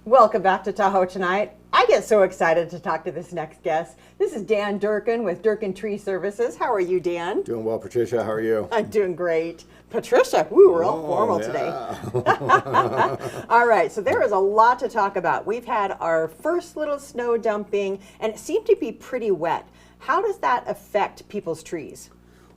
Welcome back to Tahoe tonight. I get so excited to talk to this next guest. This is Dan Durkin with Durkin Tree Services. How are you, Dan? Doing well, Patricia. How are you? I'm doing great. Patricia, woo, we're all formal today. All right, so there is a lot to talk about. We've had our first little snow dumping, and it seemed to be pretty wet. How does that affect people's trees?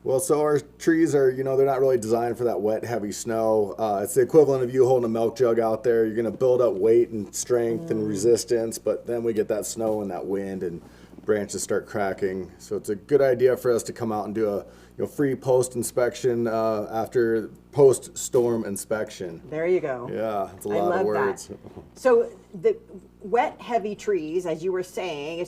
Well, so our trees are, they're not really designed for that wet, heavy snow. It's the equivalent of you holding a milk jug out there. You're going to build up weight and strength and resistance, but then we get that snow and that wind and branches start cracking. So it's a good idea for us to come out and do a free post-inspection after post-storm inspection. There you go. Yeah, it's a lot of words. That. So the wet, heavy trees, as you were saying,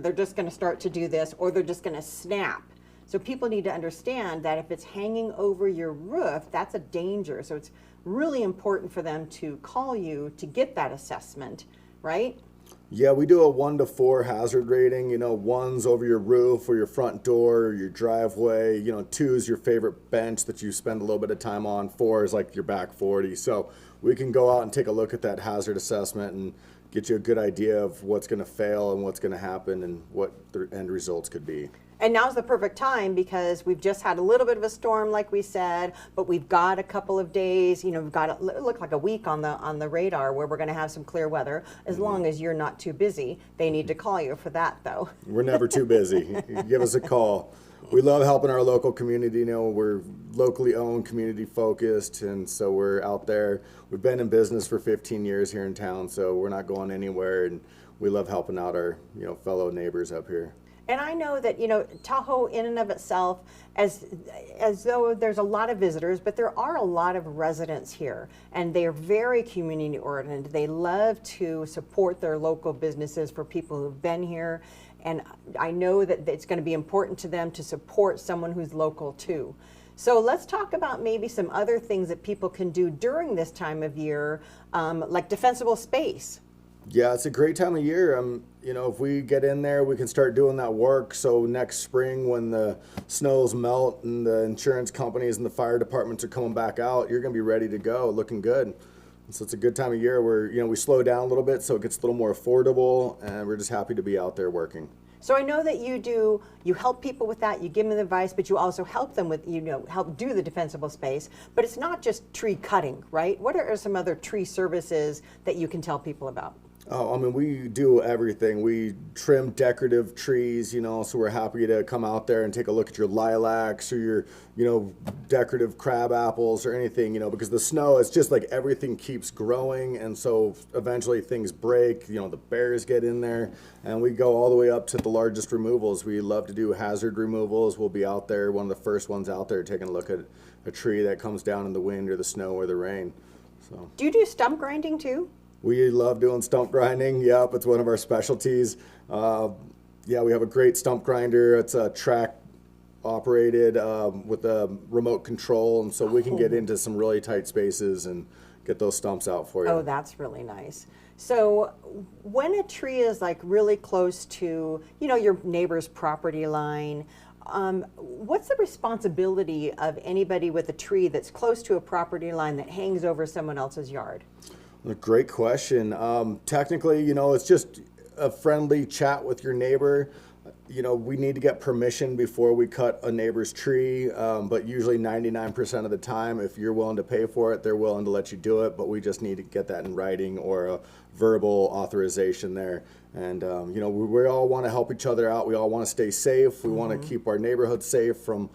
they're just going to start to do this, or they're just going to snap. So people need to understand that if it's hanging over your roof, that's a danger. So it's really important for them to call you to get that assessment, right? Yeah, we do a 1 to 4 hazard rating. 1's over your roof or your front door or your driveway. 2 is your favorite bench that you spend a little bit of time on. 4 is like your back 40. So we can go out and take a look at that hazard assessment and get you a good idea of what's going to fail and what's going to happen and what the end results could be. And now's the perfect time because we've just had a little bit of a storm, like we said, but we've got a couple of days. We've got it look like a week on the radar where we're going to have some clear weather. As long as you're not too busy, they need to call you for that, though. We're never too busy. Give us a call. We love helping our local community. We're locally owned, community focused, and so we're out there. We've been in business for 15 years here in town, so we're not going anywhere, and we love helping out our fellow neighbors up here. And I know that, Tahoe in and of itself, as though there's a lot of visitors, but there are a lot of residents here, and they are very community oriented. They love to support their local businesses for people who've been here, and I know that it's going to be important to them to support someone who's local too. So let's talk about maybe some other things that people can do during this time of year, like defensible space. Yeah, it's a great time of year. If we get in there, we can start doing that work. So next spring, when the snows melt and the insurance companies and the fire departments are coming back out, you're going to be ready to go, looking good. So it's a good time of year where we slow down a little bit, so it gets a little more affordable, and we're just happy to be out there working. So I know that you help people with that, you give them advice, but you also help them with, help do the defensible space. But it's not just tree cutting, right? What are some other tree services that you can tell people about? Oh, we do everything. We trim decorative trees, so we're happy to come out there and take a look at your lilacs or your, decorative crab apples or anything, because the snow, it's just like everything keeps growing, and so eventually things break, the bears get in there, and we go all the way up to the largest removals. We love to do hazard removals. We'll be out there, one of the first ones out there, taking a look at a tree that comes down in the wind or the snow or the rain. So. Do you do stump grinding too? We love doing stump grinding. Yep, it's one of our specialties. Yeah, we have a great stump grinder. It's a track operated with a remote control, and so we can get into some really tight spaces and get those stumps out for you. Oh, that's really nice. So when a tree is like really close to, your neighbor's property line, what's the responsibility of anybody with a tree that's close to a property line that hangs over someone else's yard? A great question. Technically, it's just a friendly chat with your neighbor. We need to get permission before we cut a neighbor's tree, but usually 99% of the time, if you're willing to pay for it, they're willing to let you do it, but we just need to get that in writing or a verbal authorization there. And, we all want to help each other out. We all want to stay safe. We want to keep our neighborhood safe from,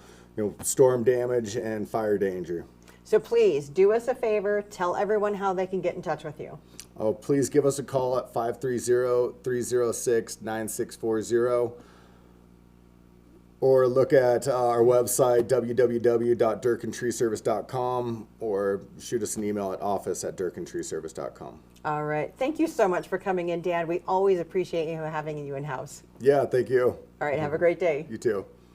storm damage and fire danger. So please do us a favor, tell everyone how they can get in touch with you. Oh, please give us a call at 530-306-9640 or look at our website, www.durkintreeservice.com, or shoot us an email at office@durkintreeservice.com. All right. Thank you so much for coming in, Dan. We always appreciate having you in-house. Yeah, thank you. All right. Have a great day. You too.